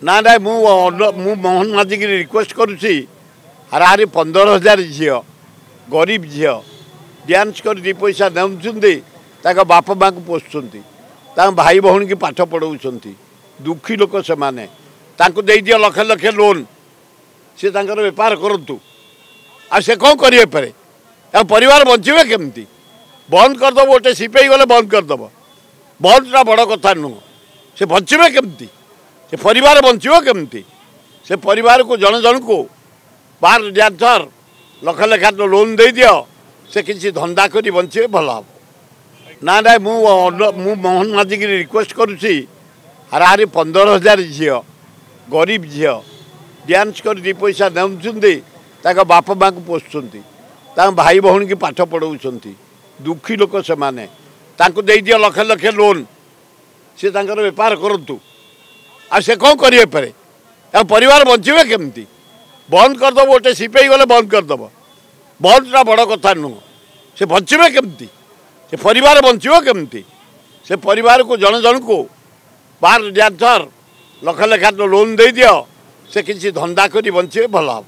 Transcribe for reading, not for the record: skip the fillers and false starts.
ना ना मु मोहन माझी की रिक्वेस्ट करुच्ची हाराहारी 15,000 झील गरीब झील डांस कर दी पैसा दे बापा माँ को पोषुंट भाई भौणी की पाठ पढ़ाऊँच दुखी लोक से माने दे दियो लक्ष लक्ष लोन सी बेपार करूँ आ से कौन करेंगे पारे परिवार बचे केमती बंद करदेव गोटे सीपी गले बंद करदेव बंदटा बड़ कथा नुह से बचे केमती से परिवार बचो केमती से परिवार को जन जन को बार डांसर लक्ष लक्ष लोन दे दियो से किसी धंदा करी बचे भल हम ना ना मु मोहन माझी की रिक्वेस्ट करुच्ची हाराहारी 15,000 झील गरीब झील डांस कर दी पैसा दे बापा माँ को पोषुंट भाई भौणी की पाठ पढ़ाऊँच दुखी लोक से माने दे दियो लक्ष लक्ष लोन सी बेपार करूँ आ से कौन करेंगे पारे परिवार बचे केमती बंद करदेव गोटे सीपी गले बंद करदेव बंदटा बड़ कथा नुह से बचे केमती से परिवार बचो केमती से परिवार को जन जन को बार डांसर लक्ष लक्ष लोन दे दियो से किसी धंदा करी बचे भल हम।